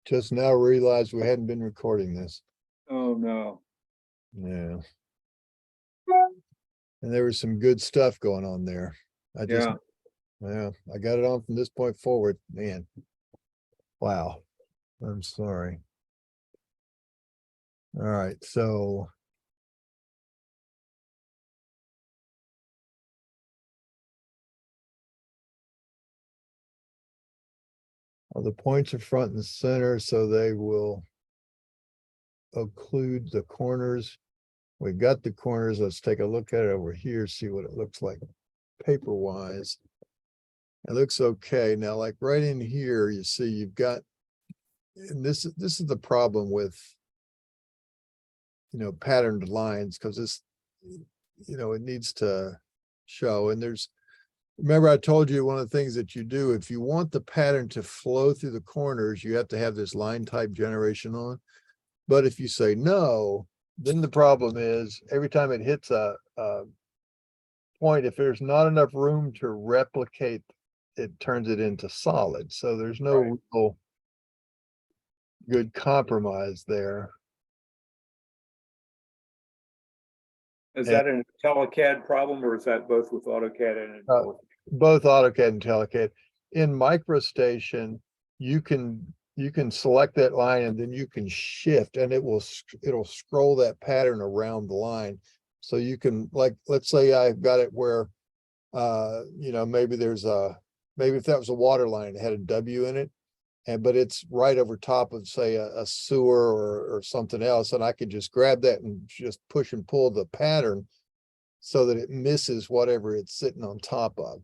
Just now realized we hadn't been recording this. Oh, no. Yeah. And there was some good stuff going on there. Yeah. Yeah, I got it on from this point forward, man. Wow. I'm sorry. All right, so. The points are front and center, so they will occlude the corners. We got the corners. Let's take a look at it over here, see what it looks like paper wise. It looks okay. Now, like right in here, you see you've got, and this is the problem with, patterned lines, because this, it needs to show. And remember I told you one of the things that you do, if you want the pattern to flow through the corners, you have to have this line type generation on. But if you say no, then the problem is every time it hits a point, if there's not enough room to replicate, it turns it into solid. So there's no real good compromise there. Is that an IntelliCAD problem, or is that both with AutoCAD and both AutoCAD and IntelliCAD? In MicroStation, you can select that line and then you can shift, and it'll scroll that pattern around the line. So you can, like, let's say I've got it where maybe if that was a water line, it had a W in it, but it's right over top of, say, a sewer or something else, and I could just grab that and just push and pull the pattern so that it misses whatever it's sitting on top of.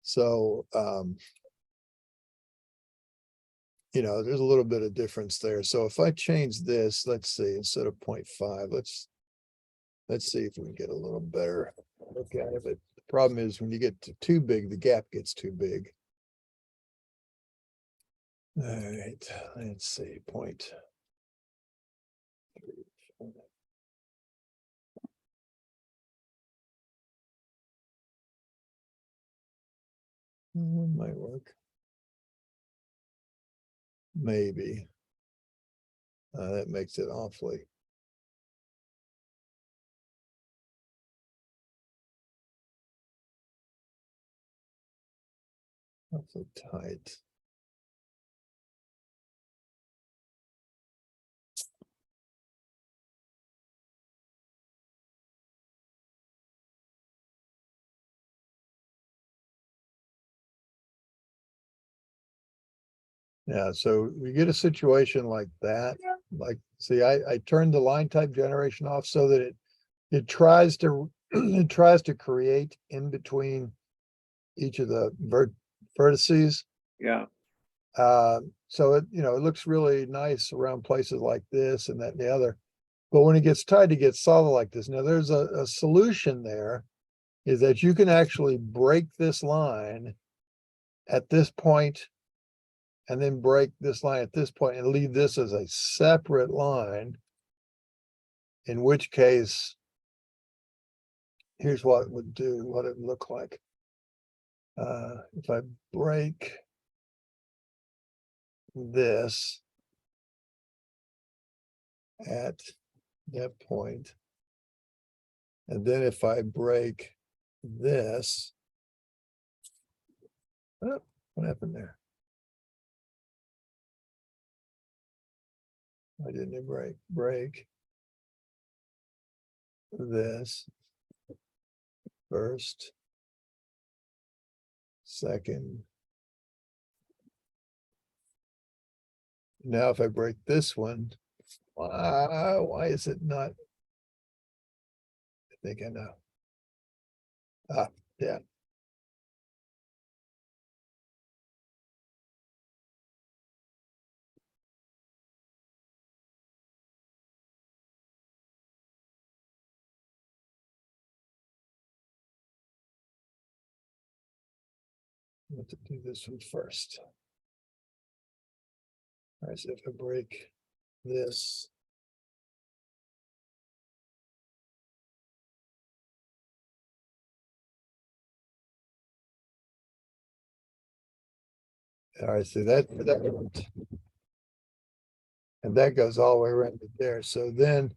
So there's a little bit of difference there. So if I change this, let's see, instead of 0.5, let's see if we can get a little better look at it. But the problem is when you get to too big, the gap gets too big. All right, let's see, 0.3. Might work. Maybe. That makes it awfully tight. Yeah, so we get a situation like that. Like, see, I turned the line type generation off so that it tries to it tries to create in between each of the vertices. Yeah. So it looks really nice around places like this and that and the other. But when it gets tight, it gets solid like this. Now there's a solution there, is that you can actually break this line at this point and then break this line at this point and leave this as a separate line. In which case, here's what it would do, what it would look like. If I break this at that point, and then if I break this, oh, what happened there? Why didn't it break this first, second? Now if I break this one, why is it not? I think I know. Yeah. I have to do this one first. All right, so if I break this, all right, so that And that goes all the way around to there. So then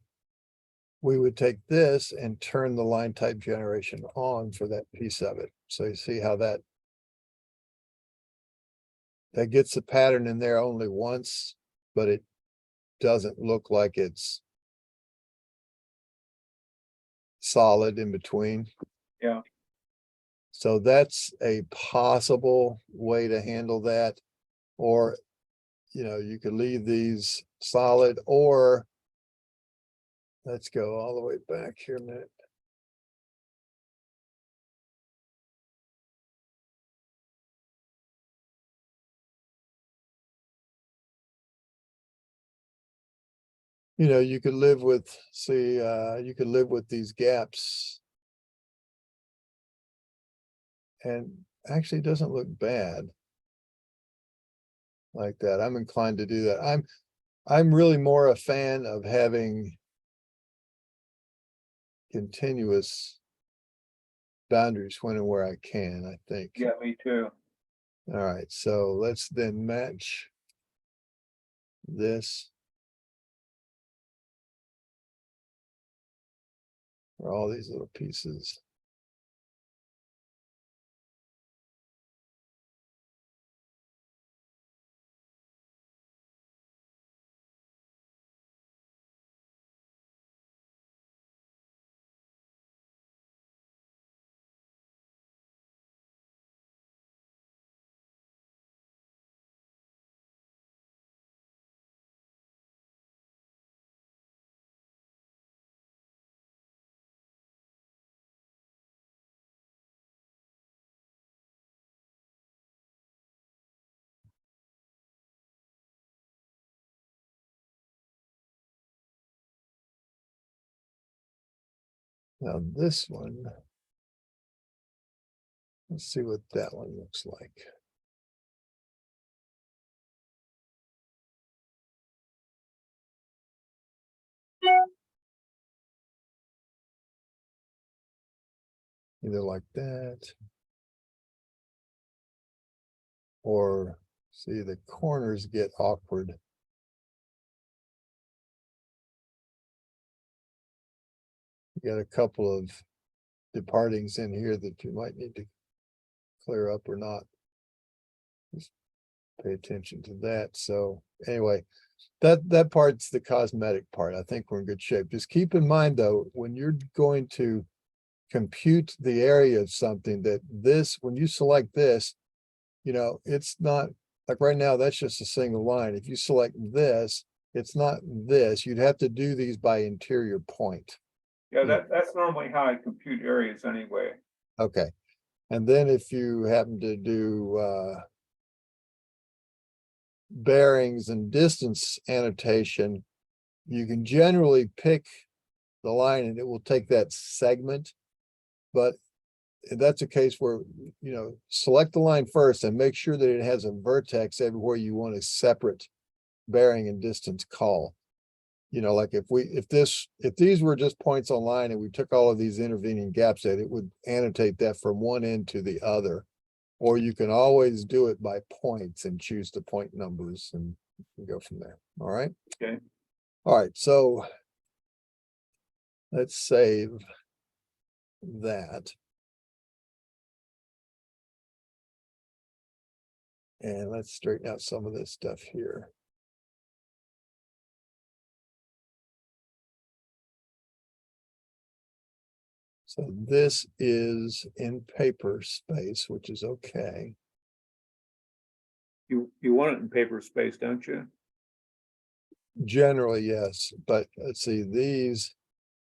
we would take this and turn the line type generation on for that piece of it. So you see how that gets the pattern in there only once, but it doesn't look like it's solid in between. Yeah. So that's a possible way to handle that. Or, you could leave these solid, or let's go all the way back here a minute. You could live with, see, you could live with these gaps. And actually it doesn't look bad like that. I'm inclined to do that. I'm really more a fan of having continuous boundaries when and where I can, I think. Yeah, me too. All right, so let's then match this for all these little pieces. Now this one, let's see what that one looks like. Either like that, or see the corners get awkward. You got a couple of departings in here that you might need to clear up or not. Just pay attention to that. So anyway, that part's the cosmetic part. I think we're in good shape. Just keep in mind though, when you're going to compute the area of something, that this, when you select this, it's not like right now, that's just a single line. If you select this, it's not this. You'd have to do these by interior point. Yeah, that's normally how I compute areas anyway. Okay. And then if you happen to do bearings and distance annotation, you can generally pick the line and it will take that segment. But that's a case where, select the line first and make sure that it has a vertex everywhere you want a separate bearing and distance call. Like if these were just points on line and we took all of these intervening gaps out, it would annotate that from one end to the other. Or you can always do it by points and choose the point numbers and go from there. All right. Okay. All right. So let's save that. And let's straighten out some of this stuff here. So this is in paper space, which is okay. You want it in paper space, don't you? Generally, yes, but let's see these.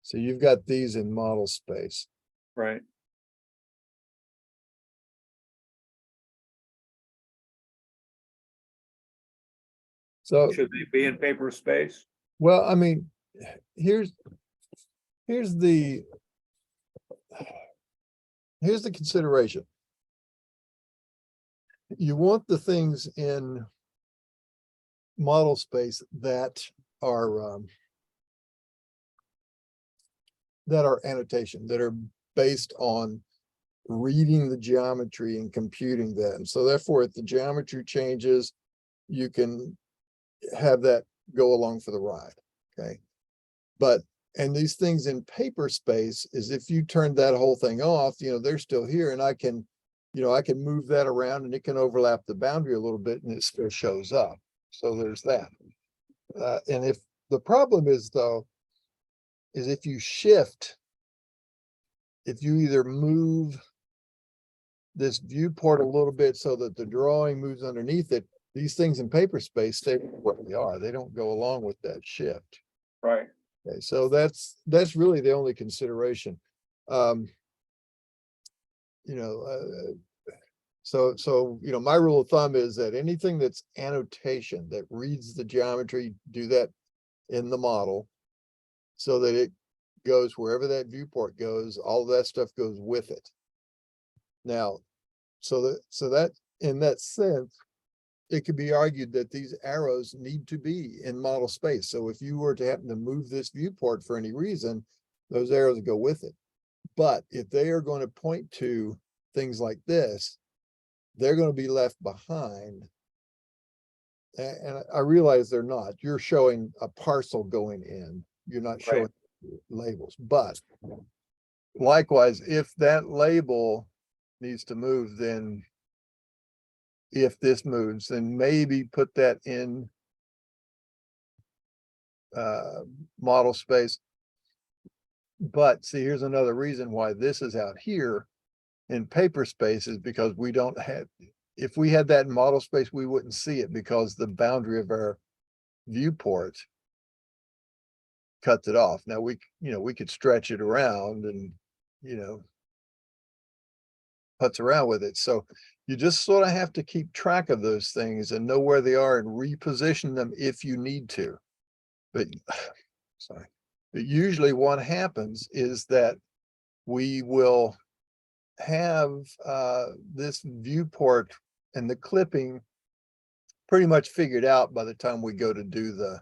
So you've got these in model space. Right. So should they be in paper space? Well, I mean, here's the consideration. You want the things in model space that are annotation, that are based on reading the geometry and computing them. So therefore, if the geometry changes, you can have that go along for the ride, okay? But, and these things in paper space is if you turn that whole thing off, you know, they're still here and I can, you know, I can move that around and it can overlap the boundary a little bit and it still shows up. So there's that. And if the problem is though, is if you shift, if you either move this viewport a little bit so that the drawing moves underneath it, these things in paper space stay where they are. They don't go along with that shift. Right. Okay, so that's really the only consideration. You know, so, you know, my rule of thumb is that anything that's annotation that reads the geometry, do that in the model so that it goes wherever that viewport goes, all of that stuff goes with it. Now, so that in that sense, it could be argued that these arrows need to be in model space. So if you were to happen to move this viewport for any reason, those arrows go with it. But if they are going to point to things like this, they're going to be left behind. And I realize they're not. You're showing a parcel going in. You're not showing labels. But likewise, if that label needs to move, then if this moves, then maybe put that in model space. But see, here's another reason why this is out here in paper space is because we don't have, if we had that in model space, we wouldn't see it because the boundary of our viewport cuts it off. Now we, you know, we could stretch it around and, you know, putz around with it. So you just sort of have to keep track of those things and know where they are and reposition them if you need to. But sorry, but usually what happens is that we will have this viewport and the clipping pretty much figured out by the time we go to do the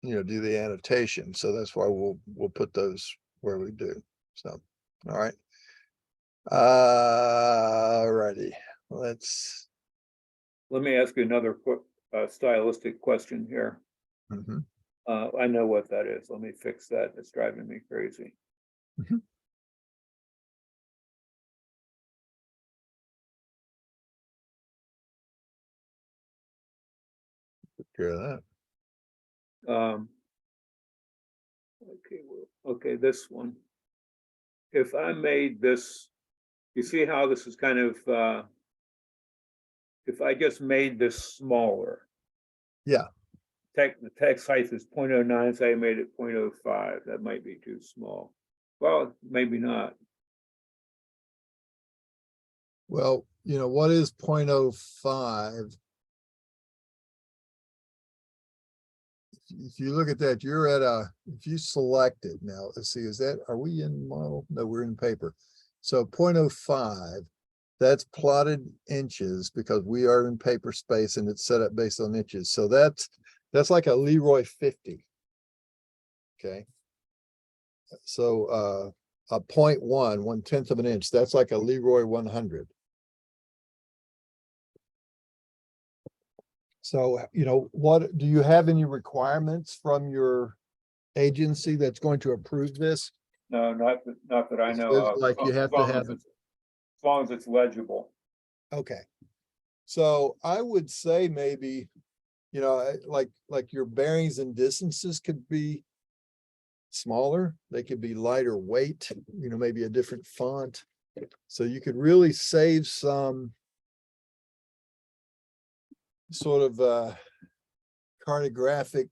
you know, do the annotation. So that's why we'll put those where we do. So, all right. Alrighty, Let me ask you another quick stylistic question here. mhm. I know what that is. Let me fix that. It's driving me crazy. Mhm. Take care of that. Okay, well, okay, this one. If I made this, you see how this is kind of, if I just made this smaller. Yeah. The text height is 0.09, so I made it 0.05. That might be too small. Well, maybe not. Well, you know, what is 0.05? If you look at that, you're at if you select it now, let's see, is that, are we in model? No, we're in paper. So 0.05, that's plotted inches because we are in paper space and it's set up based on inches. So that's like a Leroy 50. Okay. So a 0.1, 1/10 of an inch, that's like a Leroy 100. So, you know, what, do you have any requirements from your agency that's going to approve this? No, not that I know of. Like you have to have it. As long as it's legible. Okay. So I would say maybe, you know, like your bearings and distances could be smaller. They could be lighter weight, you know, maybe a different font. So you could really save some sort of cartographic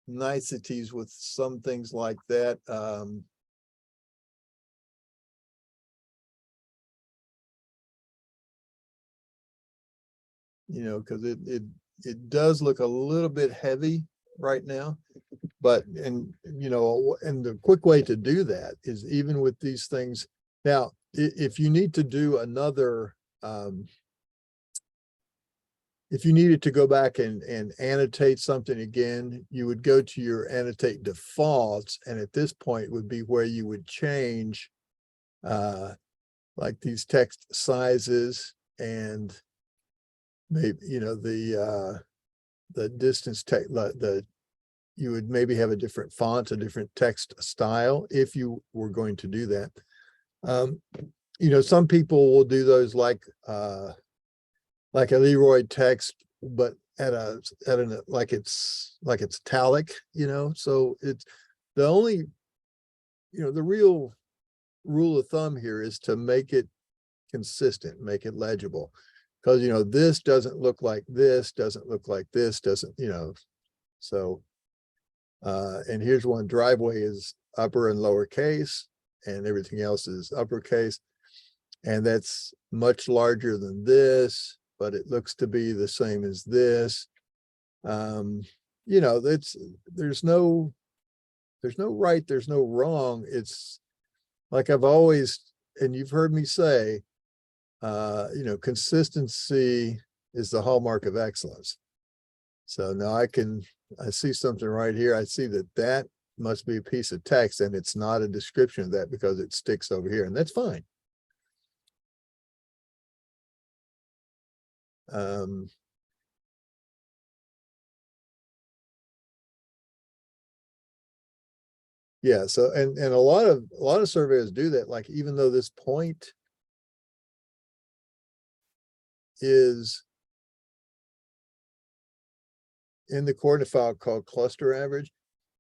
niceties with some things like that. You know, because it does look a little bit heavy right now, but, and you know, and the quick way to do that is even with these things. Now, if you need to do another, if you needed to go back and annotate something again, you would go to your annotate defaults. And at this point would be where you would change like these text sizes and maybe, you know, the distance text, you would maybe have a different font, a different text style if you were going to do that. You know, some people will do those like a Leroy text, but like it's italic, you know, so it's the only, you know, the real rule of thumb here is to make it consistent, make it legible. Because, you know, this doesn't look like this, doesn't look like this, doesn't, you know, so. And here's one: driveway is upper and lowercase, and everything else is uppercase. And that's much larger than this, but it looks to be the same as this. You know, there's no right, there's no wrong. It's like I've always, and you've heard me say, you know, consistency is the hallmark of excellence. So now I see something right here. I see that must be a piece of text, and it's not a description of that because it sticks over here, and that's fine. Yeah, so and a lot of surveyors do that. Like, even though this point is in the coordinate file called cluster average,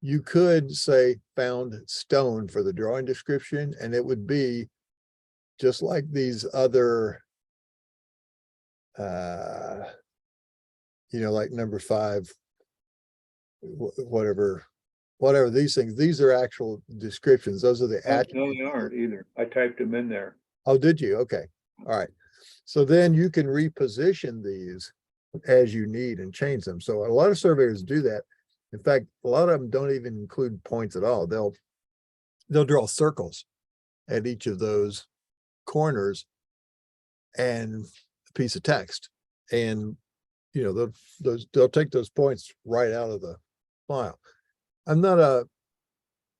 you could say found stone for the drawing description, and it would be just like these other, you know, like number 5, whatever these things, these are actual descriptions. Those are the No, attributes. they aren't either. I typed them in there. Oh, did you? Okay. All right. So then you can reposition these as you need and change them. So a lot of surveyors do that. In fact, a lot of them don't even include points at all. They'll draw circles at each of those corners and a piece of text. And, you know, they'll take those points right out of the file. I'm not a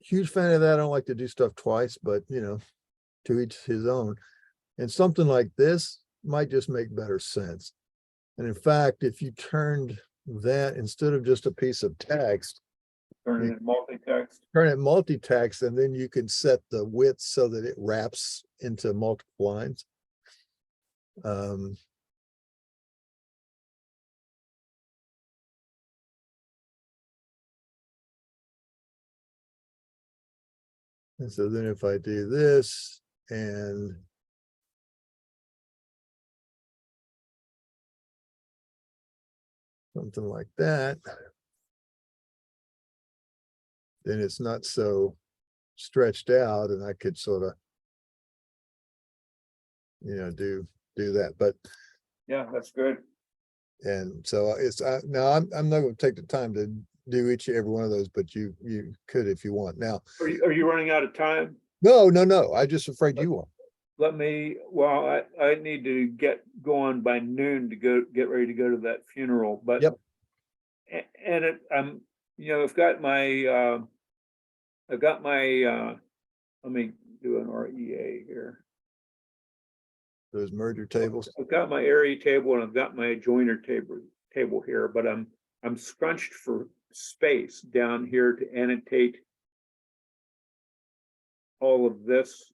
huge fan of that. I don't like to do stuff twice, but, you know, to each his own. And something like this might just make better sense. And in fact, if you turned that, instead of just a piece of text, Turn it multi-text. turn it multi-text, and then you can set the width so that it wraps into multiple lines. And so then if I do this and something like that, then it's not so stretched out, and I could sort of, you know, do that. But Yeah, that's good. and so it's now I'm not going to take the time to do each every one of those, but you could if you want. Now, Are you running out of time? no, I'm just afraid you won't. Let me, well, I need to get going by noon to get ready to go to that funeral, but. Yep. And I'm, you know, I've got my, let me do an REA here. Those merger tables. I've got my area table and I've got my joiner table here, but I'm scrunched for space down here to annotate all of this.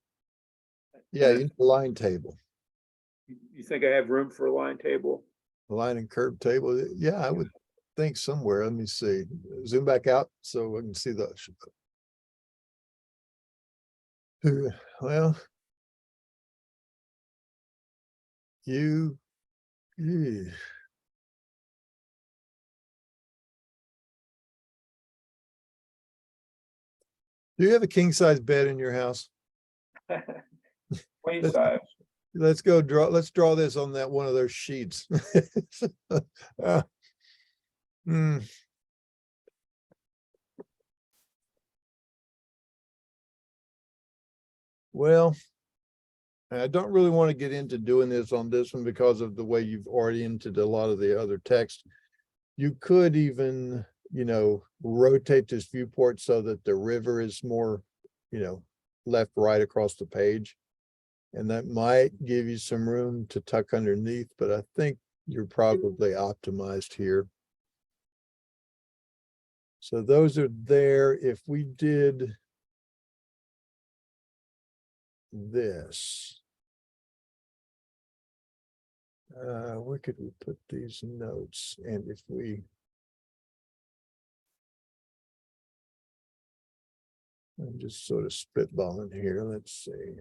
Yeah, you need a line table. You think I have room for a line table? A line and curve table. Yeah, I would think somewhere. Let me see. Zoom back out so we can see the. Well, you. Do you have a king size bed in your house? Queen size. Let's draw this on that one of those sheets. Well, I don't really want to get into doing this on this one because of the way you've oriented a lot of the other text. You could even, you know, rotate this viewport so that the river is more, you know, left, right across the page. And that might give you some room to tuck underneath, but I think you're probably optimized here. So those are there. If we did this, where could we put these notes? And if we, I'm just sort of spitballing here. Let's see.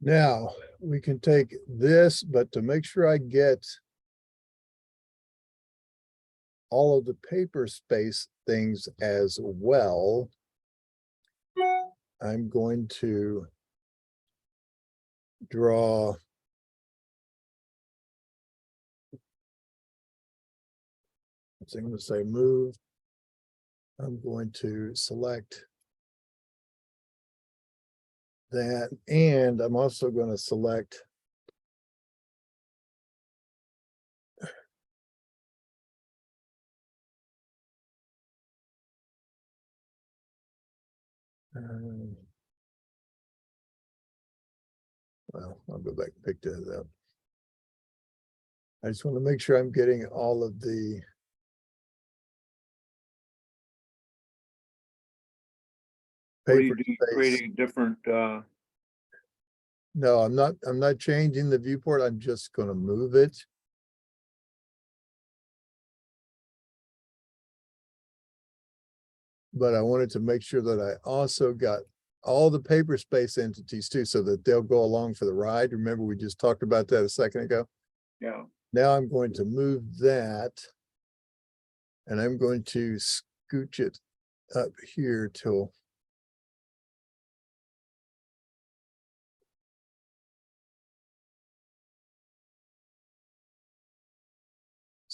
Now we can take this, but to make sure I get all of the paper space things as well, I'm going to draw so I'm going to say move. I'm going to select that, and I'm also going to select well, I'll go back and pick that up. I just want to make sure I'm getting all of the What are you paper doing, space. creating different, No, I'm not changing the viewport. I'm just going to move it. But I wanted to make sure that I also got all the paper space entities too, so that they'll go along for the ride. Remember, we just talked about that a second ago. yeah, Now I'm going to move that, and I'm going to scooch it up here till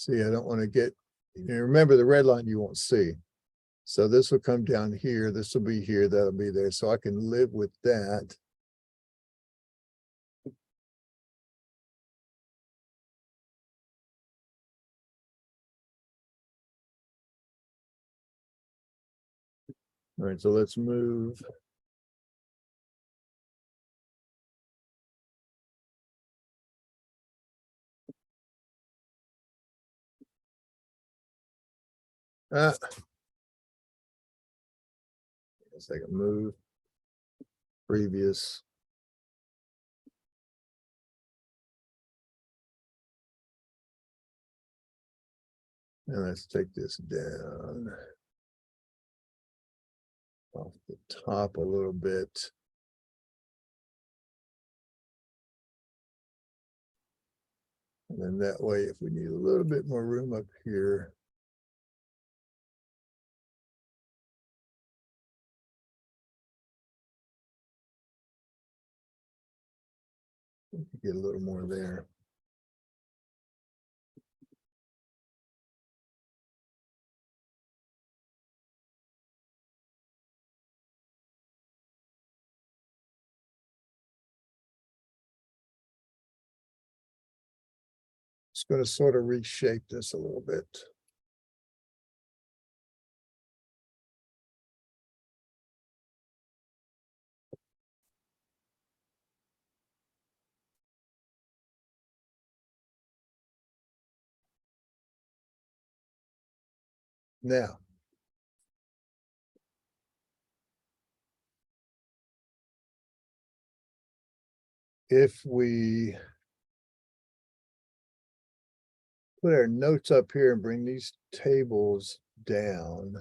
see, I don't want to get, remember the red line you won't see. So this will come down here, this will be here, that'll be there, so I can live with that. All right, so let's move. Ah. Guess I can move previous. And let's take this down off the top a little bit. And then that way, if we need a little bit more room up here, we can get a little more there. Just going to sort of reshape this a little bit. Now, if we put our notes up here and bring these tables down,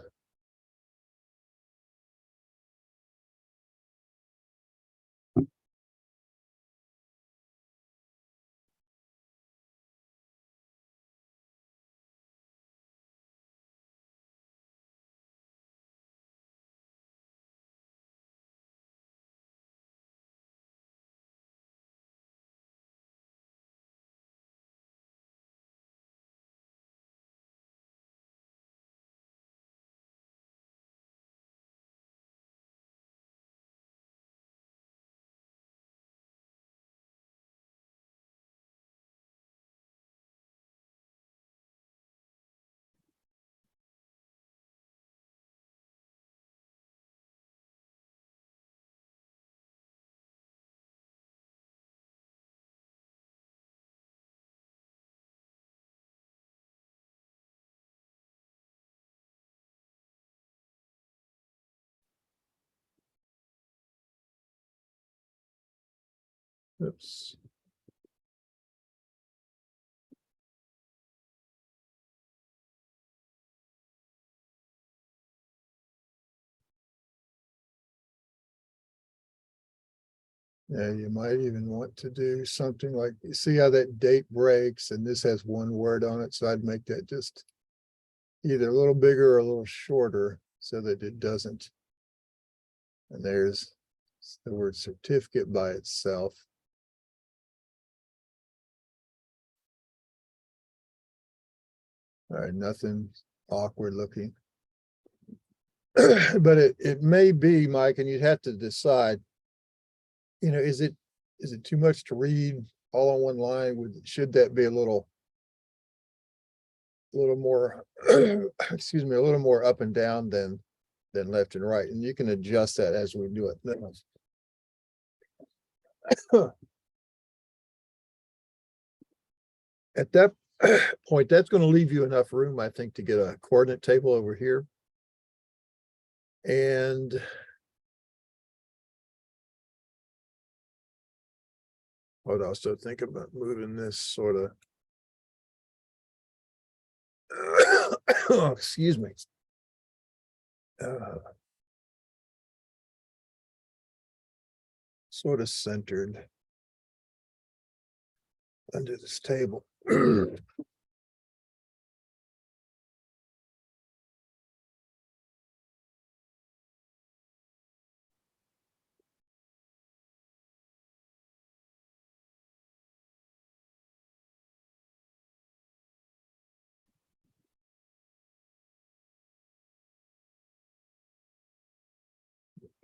Oops. Yeah, you might even want to do something like, you see how that date breaks and this has one word on it, so I'd make that just either a little bigger or a little shorter so that it doesn't. And there's the word certificate by itself. All right, nothing awkward looking. But it may be, Mike, and you'd have to decide, you know, is it too much to read all on one line? Should that be a little more, excuse me, a little more up and down than left and right? And you can adjust that as we do it. At that point, that's going to leave you enough room, I think, to get a coordinate table over here. And I would also think about moving this sort of, oh, excuse me. Sort of centered under this table.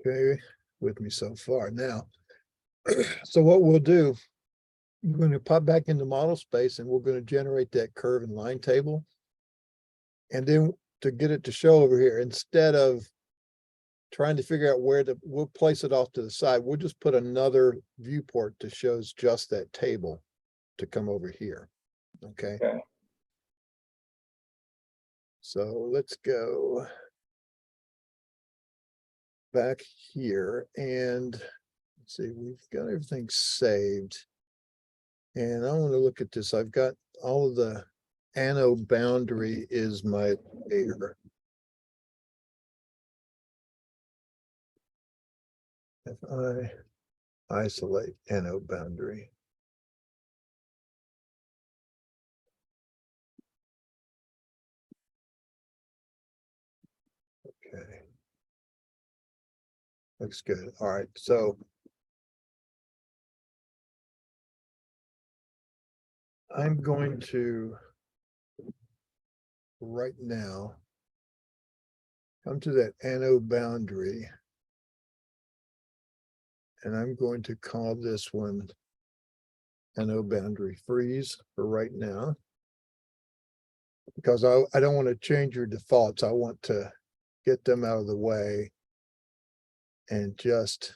Okay, with me so far. Now, so what we'll do, we're going to pop back into model space and we're going to generate that curve and line table. And then to get it to show over here, instead of trying to figure out where to, we'll place it off to the side. We'll just put another viewport that shows just that table to come over here. Okay. Okay. So let's go back here and let's see, we've got everything saved. And I want to look at this. I've got all of the anode boundary is my layer. If I isolate anode boundary. Okay. Looks good. All right. So I'm going to right now come to that anode boundary. And I'm going to call this one anode boundary freeze for right now. Because I don't want to change your defaults. I want to get them out of the way and just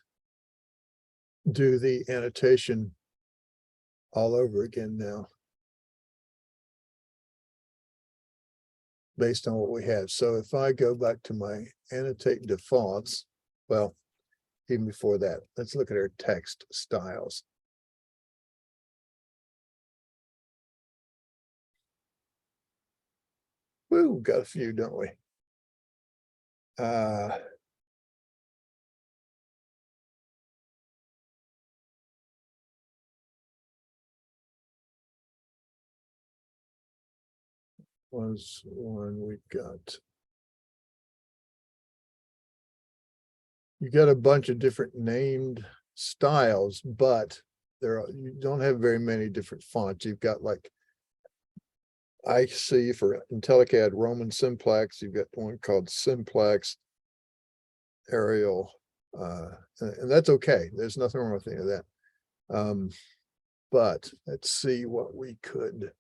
do the annotation all over again now. Based on what we have. So if I go back to my annotate defaults, well, even before that, let's look at our text styles. Woo, got a few, don't we? Was one we got. You got a bunch of different named styles, but you don't have very many different fonts. You've got like, I see for IntelliCAD Roman Simplex, you've got one called Simplex, Arial, and that's okay. There's nothing wrong with any of that. But let's see what we could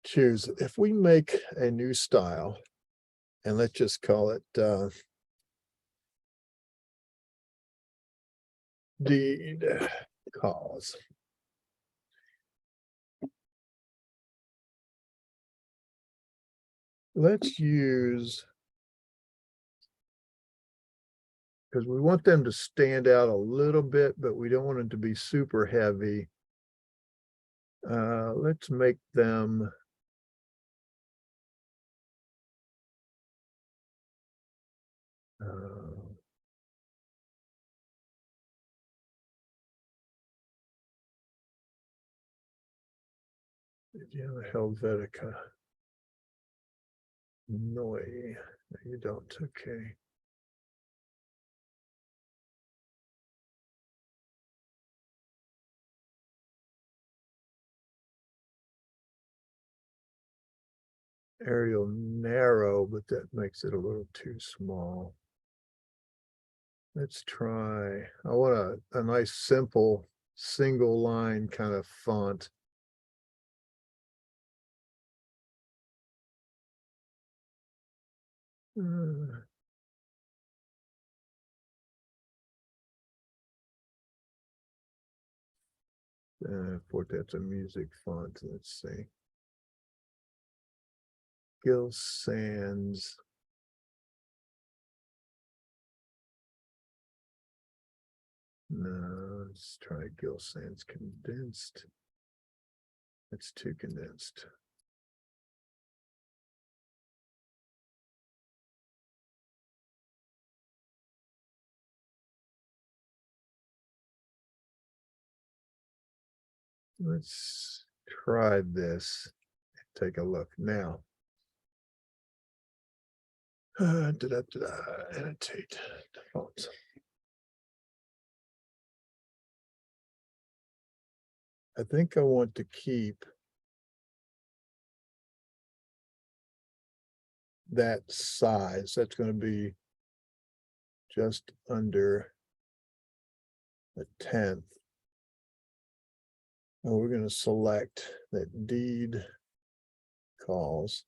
choose. If we make a new style, and let's just call it deed calls. Let's use because we want them to stand out a little bit, but we don't want them to be super heavy. Let's make them Helvetica. No, you don't. Okay. Arial narrow, but that makes it a little too small. Let's try, I want a nice simple single line kind of font. For that's a music font. Let's see. Gil Sans. No, let's try Gil Sans condensed. It's too condensed. Let's try this. Take a look now. Annotate the font. I think I want to keep that size. That's going to be just under a 1/10. And we're going to select that deed calls.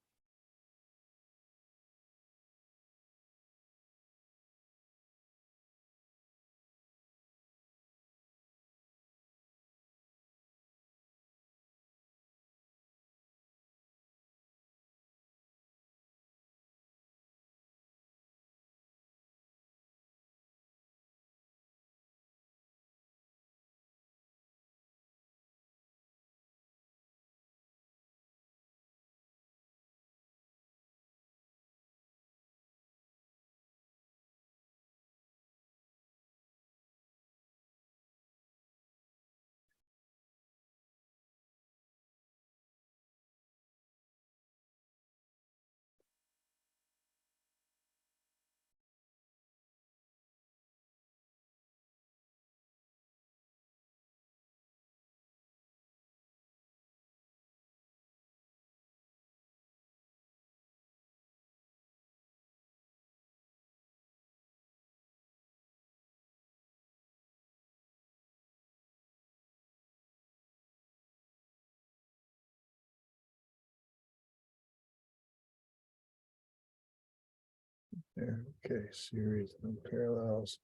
There. Okay, series and parallels.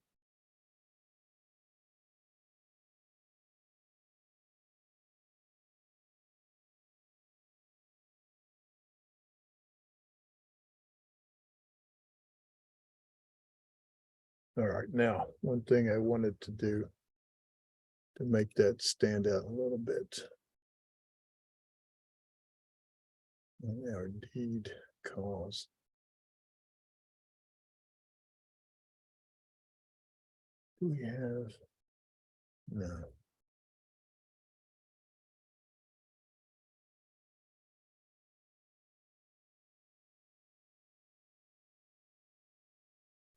All right, now one thing I wanted to do to make that stand out a little bit. Our deed calls. Do we have? No.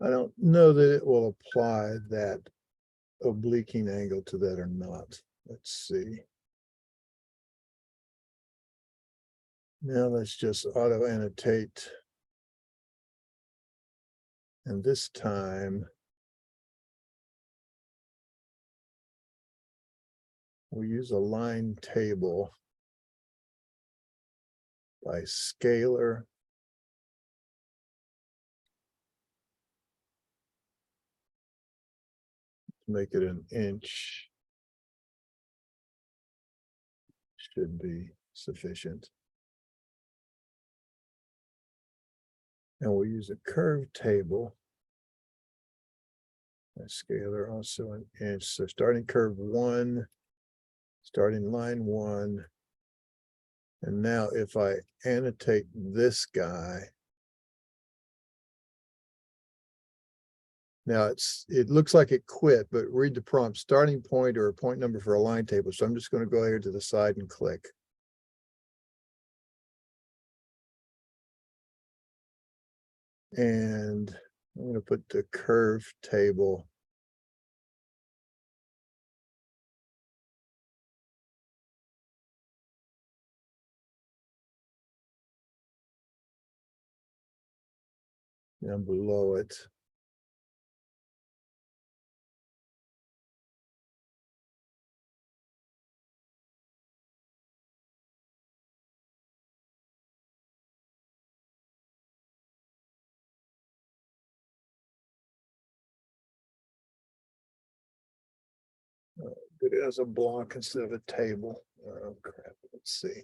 I don't know that it will apply that obliquing angle to that or not. Let's see. Now let's just auto annotate. And this time we use a line table by scalar. Make it an inch. Should be sufficient. And we'll use a curve table A scalar also an inch. So starting curve 1, starting line 1. And now if I annotate this guy, now it looks like it quit, but read the prompt, starting point or a point number for a line table. So I'm just going to go here to the side and click. And I'm going to put the curve table. Down below it. Put it as a block instead of a table. Oh crap, let's see.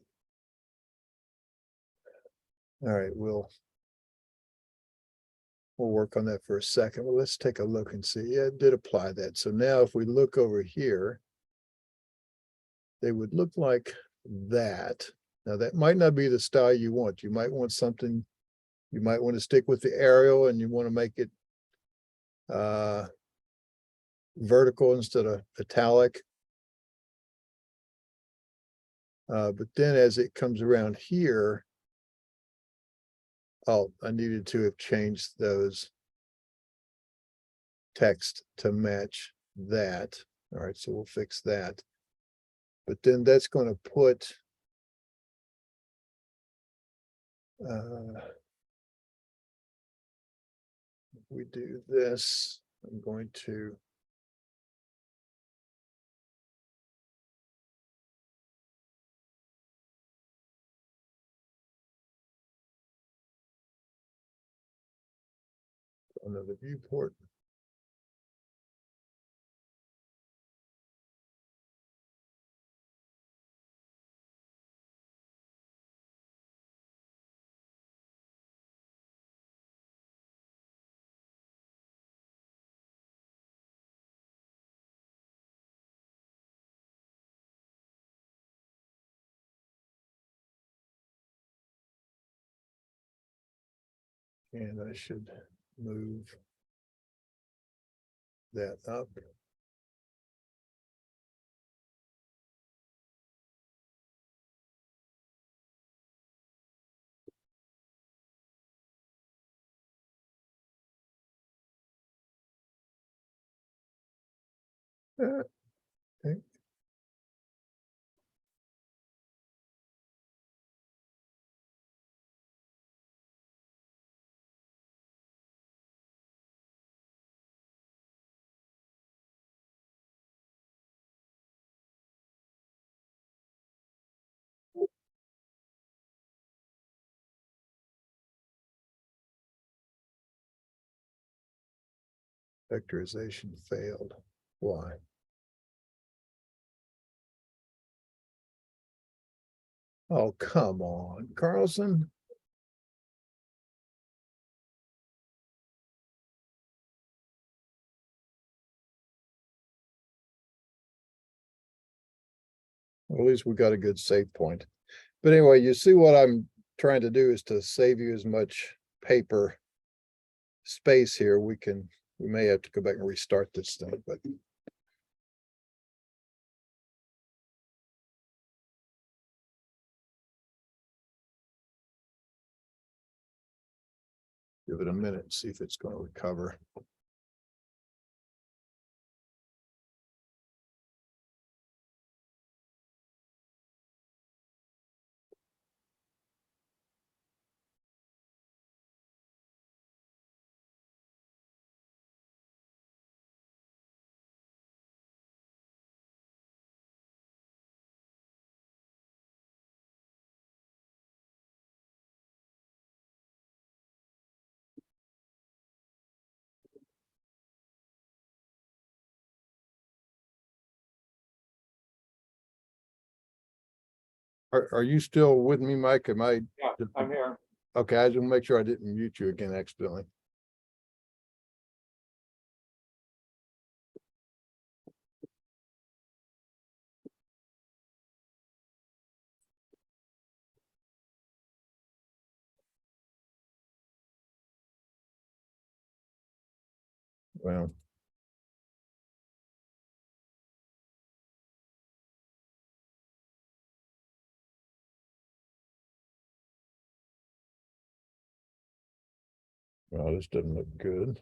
All right, we'll work on that for a second. Well, let's take a look and see. Yeah, it did apply that. So now if we look over here, they would look like that. Now that might not be the style you want. You might want something, you might want to stick with the aerial and you want to make it vertical instead of italic. But then as it comes around here, oh, I needed to have changed those text to match that. All right, so we'll fix that. But then that's going to put if we do this, I'm going to another viewport. And I should move that up. Okay. Vectorization failed. Why? Oh, come on, Carlson. Well, at least we got a good save point. But anyway, you see what I'm trying to do is to save you as much paper space here. We may have to go back and restart this thing, but give it a minute and see if it's going to recover. Are you still with me, Mike? Am I? Yeah, I'm here. Okay, I just want to make sure I didn't mute you again accidentally. Well. Well, this doesn't look good.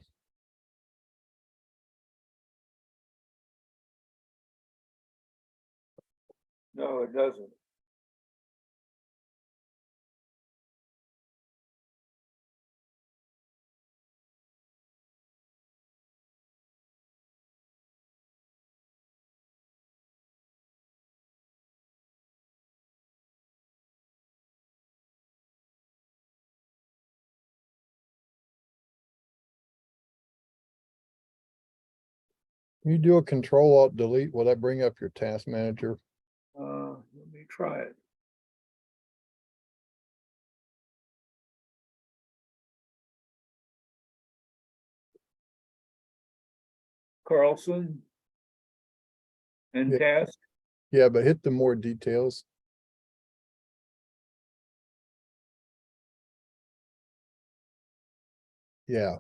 No, it doesn't. You do a Control-Alt-Delete, will that bring up your task manager? Let me try it. Carlson. And Yeah. task. Yeah, but hit the more details. Yeah,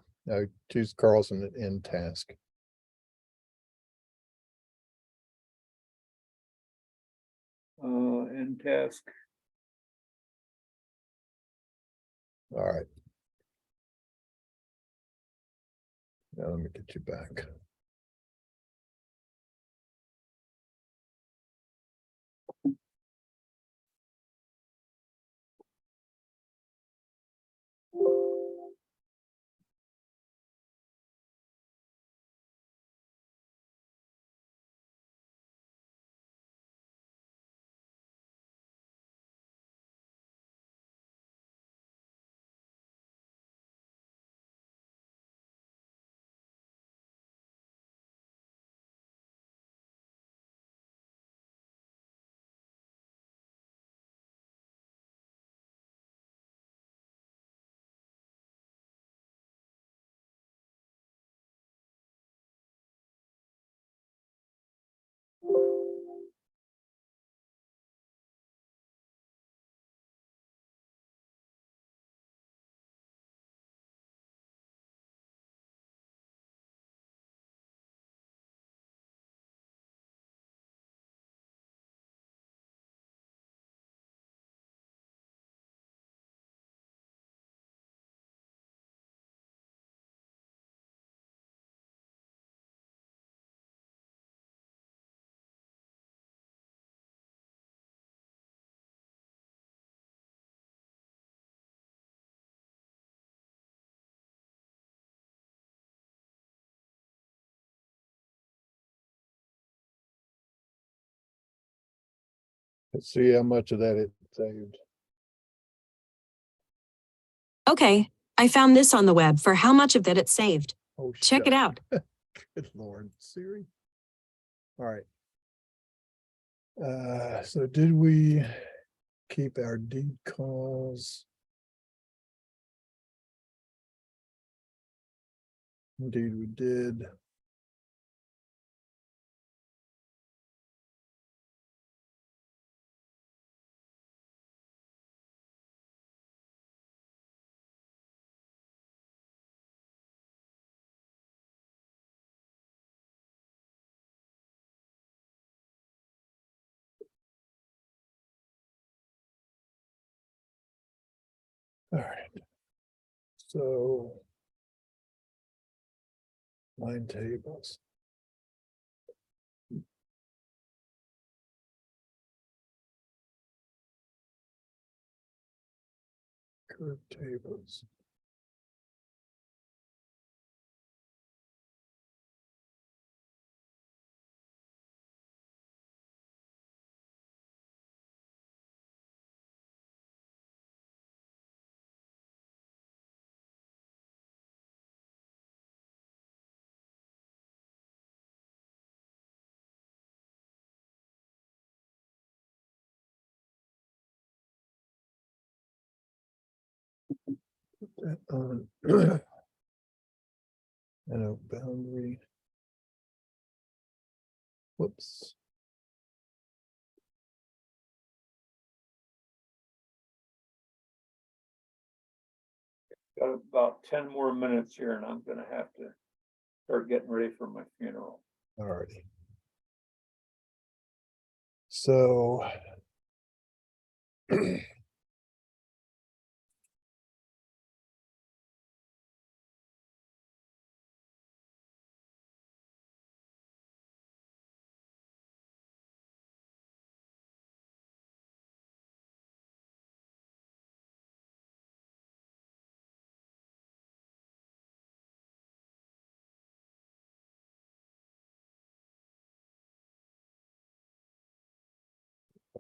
choose Carlson in task. And task. All right. Now let me get you back. Let's see how much of that it saved. Okay, I found this on the web for how much of that it saved. Oh, Check it out. Good Lord, Siri. All right. So did we keep our deed calls? Indeed, we did. All right. So line tables. Curve tables. Put that on. And a boundary. Whoops. Got about 10 more minutes here and I'm gonna have to start getting ready for my funeral. Alrighty. So.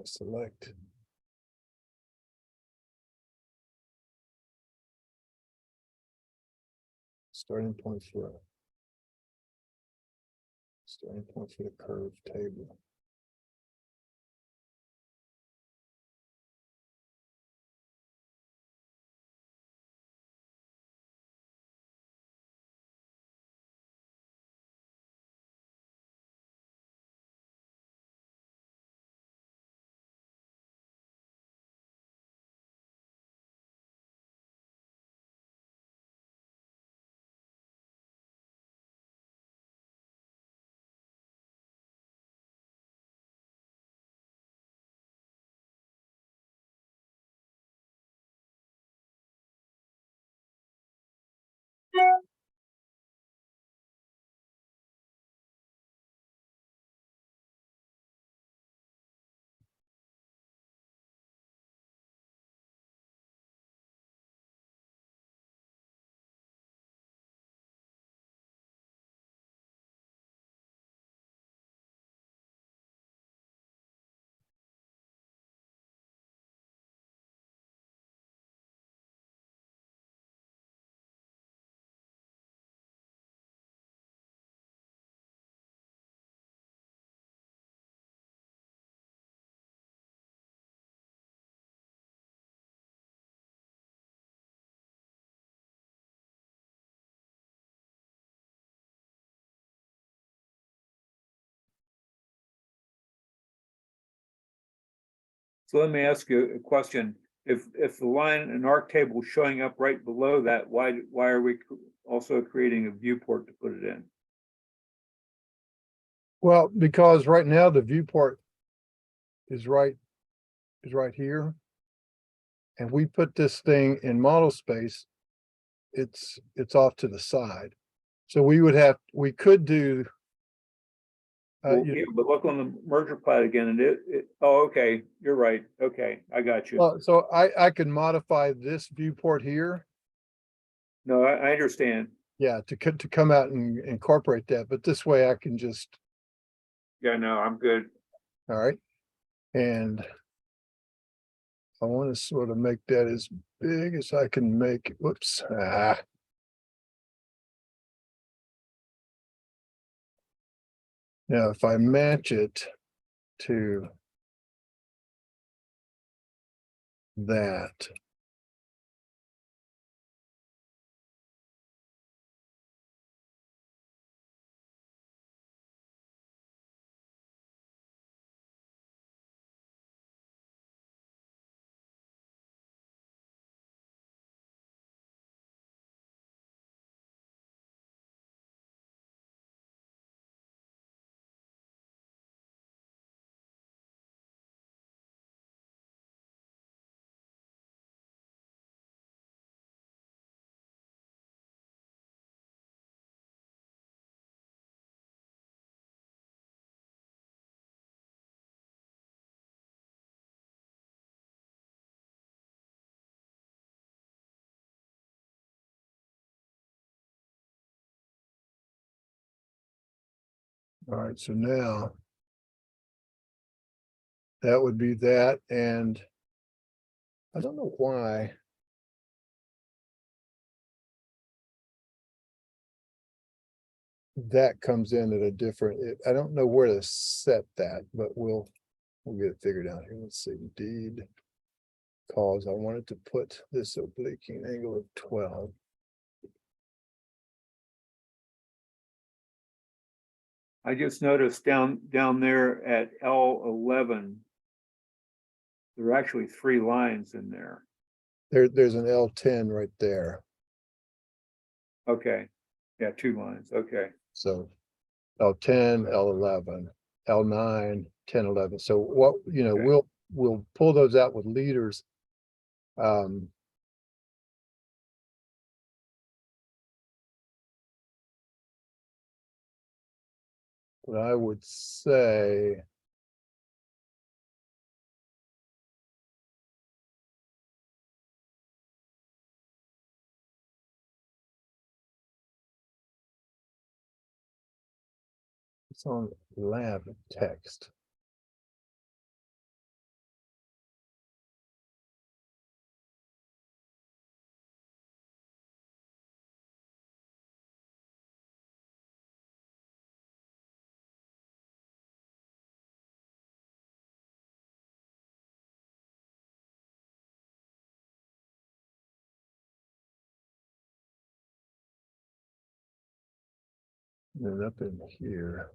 Select. Starting point for the curve table. So let me ask you a question. If the line and arc table is showing up right below that, why are we also creating a viewport to put it in? Well, because right now the viewport is right here. And we put this thing in model space, it's off to the side. So we could do. Well, yeah, but look on the merger plat again, and oh, okay, you're right. Okay, I got you. So I can modify this viewport here. No, I understand. Yeah, to come out and incorporate that, but this way I can just, Yeah, no, I'm good. all right. And I want to sort of make that as big as I can make it. Whoops. Now, if I match it to that. All right, so now that would be that, and I don't know why. That comes in at a different, I don't know where to set that, but we'll get it figured out here. Let's see, deed. Cause I wanted to put this obliquing angle of 12. I just noticed down there at L11, there are actually 3 lines in there. There's an L10 right there. Okay, yeah, 2 lines. Okay. So L10, L11, L9, 10, 11. So what, Okay. we'll pull those out with liters. But I would say it's on lab text. And then up in here.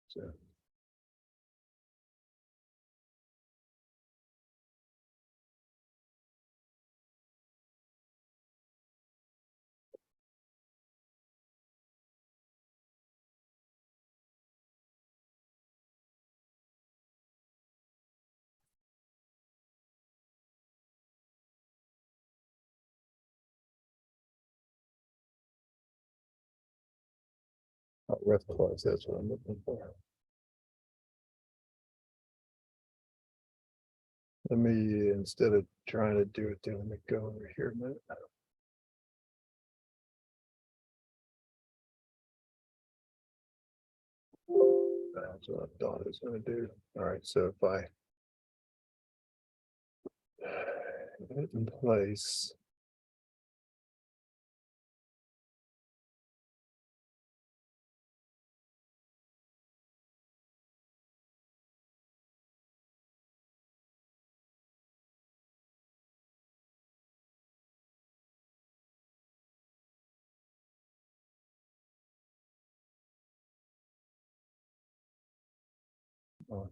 So ref clause, that's what I'm looking for. Let me, instead of trying to do it there, let me go over here a minute. That's what I thought it was gonna do. All right, so if I hit in place. Oh,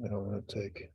I don't want to take.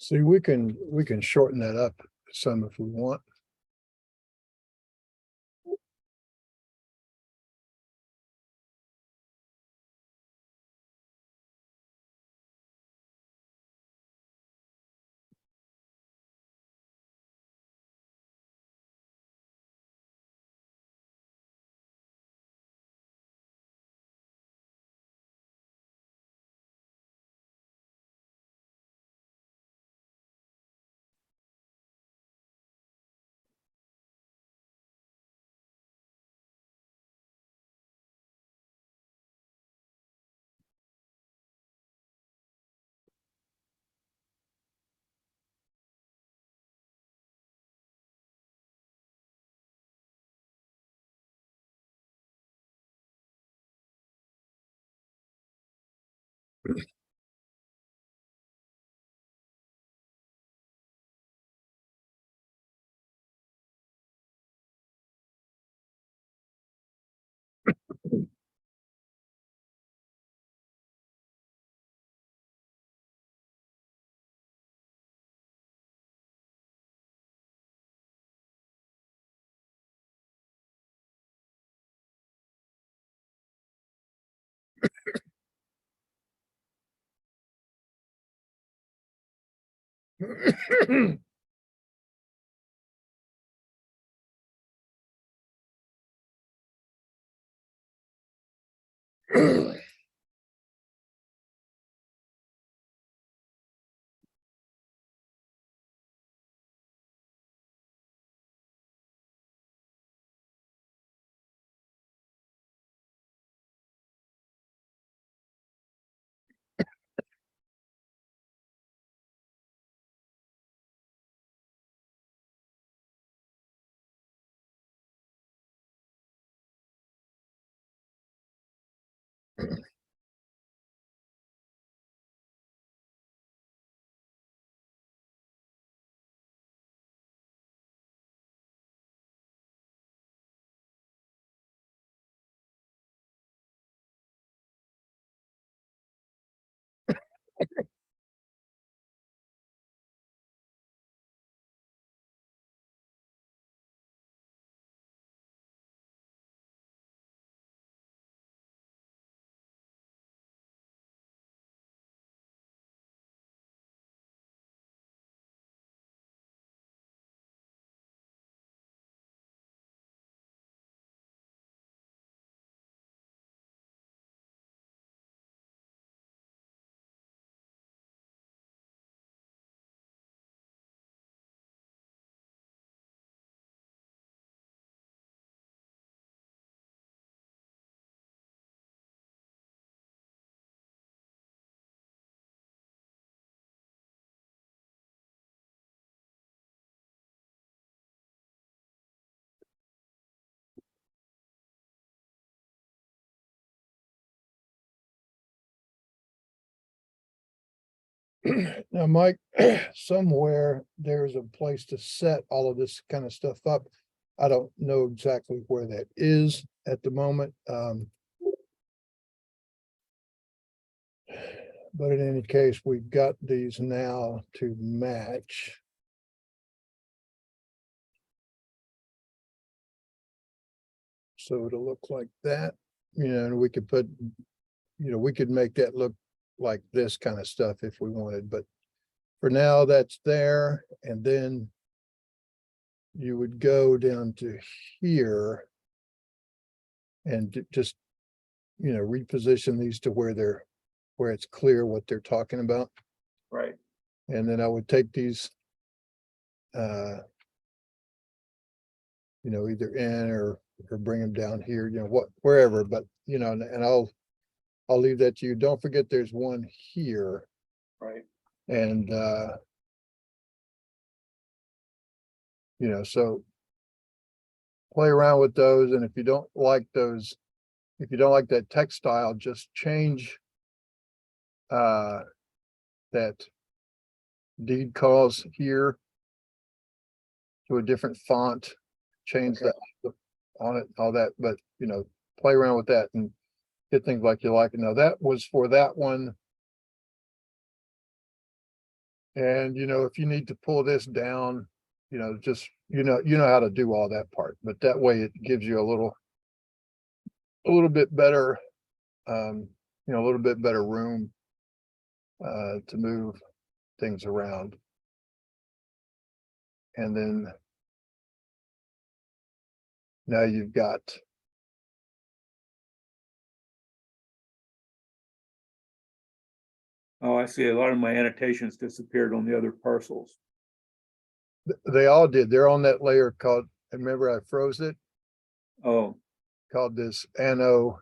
See, we can shorten that up some if we want. Now, Mike, somewhere there's a place to set all of this kind of stuff up. I don't know exactly where that is at the moment. But in any case, we've got these now to match. So it'll look like that, and we could put, we could make that look like this kind of stuff if we wanted, but for now that's there. And then you would go down to here and just, reposition these to where it's clear what they're talking about. Right. And then I would take these, either in or bring them down here, wherever, but, and I'll leave that to you. Don't forget there's one here. Right. And, so play around with those. And if you don't like those, if you don't like that text style, just change that deed calls here to a different font, change Okay. that on it, all that, but play around with that and get things like you like it. Now that was for that one. And if you need to pull this down, just, you know how to do all that part, but that way it gives you a little bit better, a little bit better room to move things around. And then now you've got, Oh, I see. A lot of my annotations disappeared on the other parcels. they all did, they're on that layer called, remember I froze it, Oh, called this anno.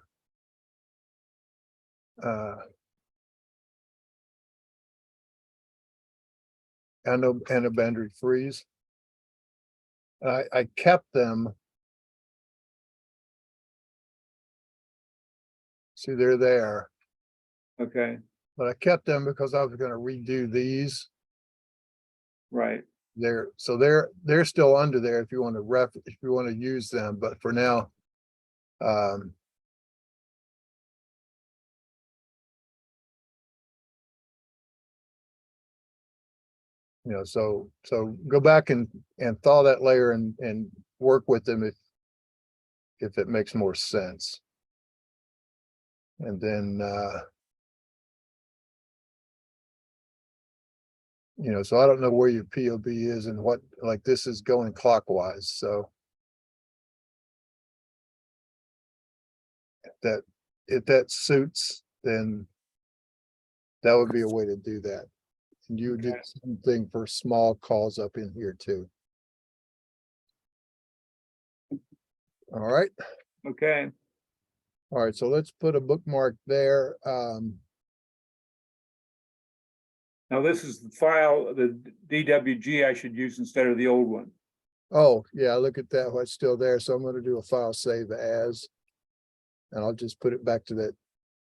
And a boundary freeze. I kept them. See, they're there, okay, but I kept them because I was gonna redo these. right. They're still under there if you want to if you want to use them, but for now. So go back and thaw that layer and work with them if it makes more sense. And then, so I don't know where your POB is and what, like this is going clockwise, so. If that suits, then that would be a way to do that. And you do Okay. something for small calls up in here too. All right. Okay, All right, so let's put a bookmark there. now this is the file, the DWG I should use instead of the old one. Oh, yeah, look at that, what's still there. So I'm gonna do a file save as. And I'll just put it back to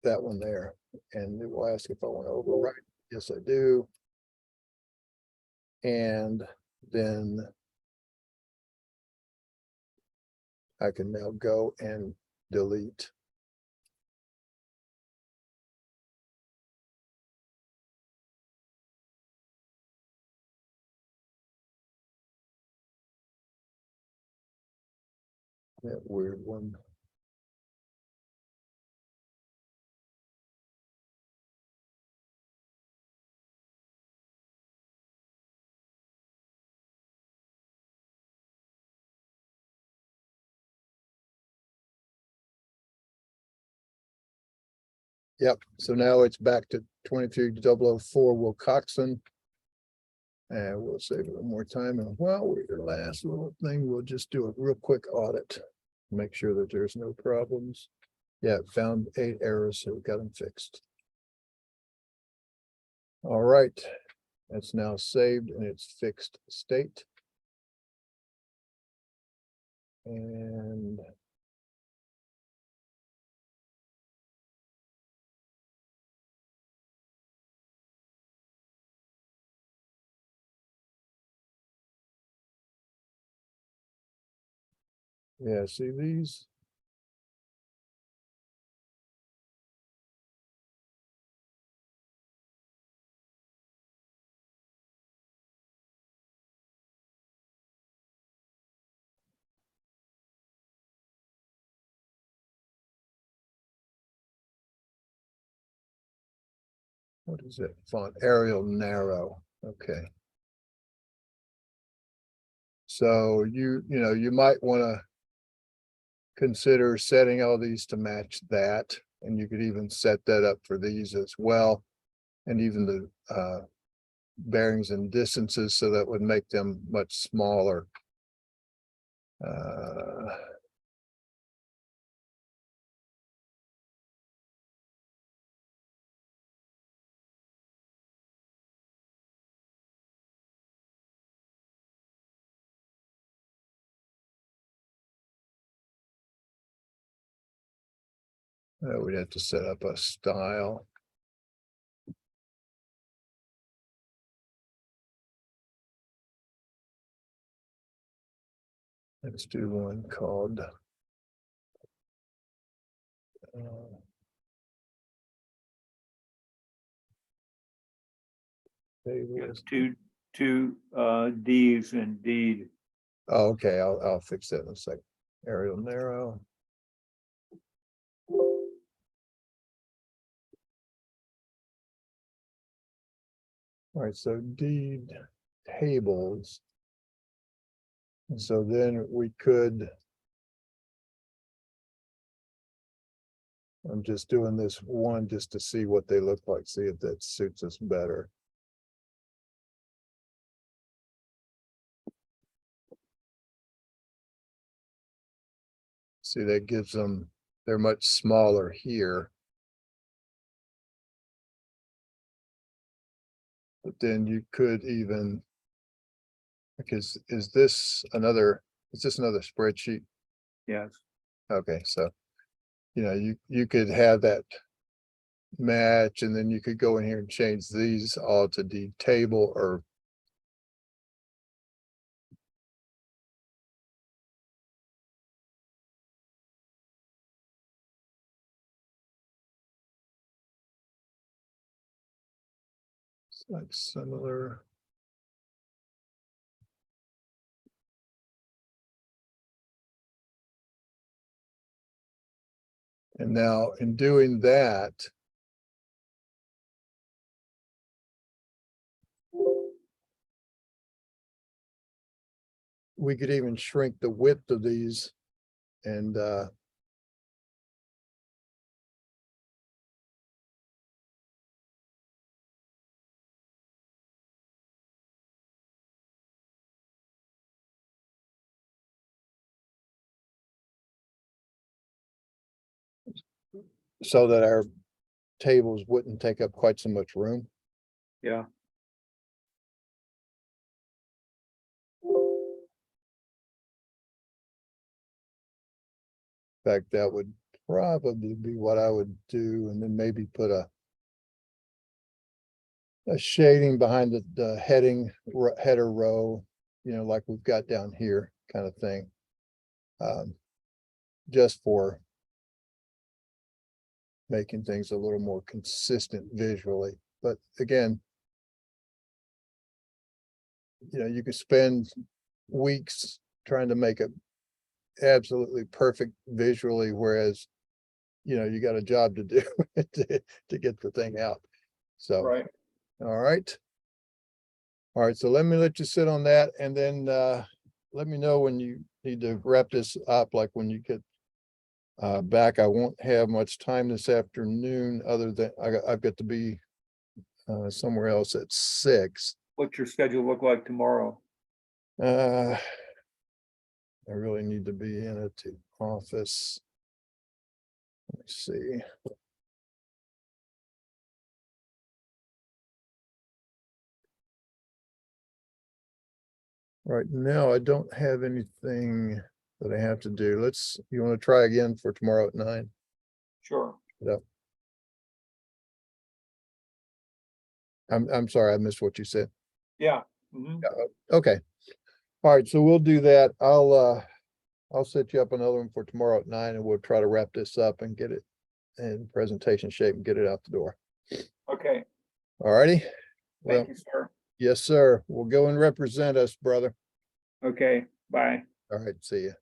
that one there. And it will ask if I want to overwrite. Yes, I do. And then I can now go and delete. That weird one. Yep, so now it's back to 23004 Wilcoxon. And we'll save it one more time. And while we're your last little thing, we'll just do a real quick audit. Make sure that there's no problems. Yeah, found 8 errors, so we got them fixed. All right, that's now saved in its fixed state. And yeah, see these? What is it? Font Arial narrow. Okay. So you might want to consider setting all these to match that. And you could even set that up for these as well. And even the bearings and distances, so that would make them much smaller. We'd have to set up a style. Let's do one called tables. two Ds in deed. Oh, okay, I'll fix that in a second. Aerial narrow. All right, so deed tables. And so then we could. I'm just doing this one just to see what they look like, see if that suits us better. See, that gives them, they're much smaller here. But then you could even, because is this another spreadsheet? Yes, Okay, so, you could have that match, and then you could go in here and change these all to the table or. It's like similar. And now in doing that, we could even shrink the width of these and so that our tables wouldn't take up quite so much room. yeah, In fact, that would probably be what I would do, and then maybe put a shading behind the header row, like we've got down here kind of thing. Just for making things a little more consistent visually. But again, you could spend weeks trying to make it absolutely perfect visually, whereas, you got a job to do to get the thing out. So, right. all right. All right, so let me let you sit on that, and then let me know when you need to wrap this up, like when you get back. I won't have much time this afternoon, other than I've got to be somewhere else at 6. What's your schedule look like tomorrow? I really need to be in at the office. Let me see. Right now, I don't have anything that I have to do. You want to try again for tomorrow at 9? Sure. Yep. I'm sorry, I missed what you said. Yeah. Mhm. Okay. All right, so we'll do that. I'll set you up another one for tomorrow at 9, and we'll try to wrap this up and get it in presentation shape and get it out the door. Okay, All righty. Well, thank you, sir. yes, sir. We'll go and represent us, brother. Okay, bye. All right, see you.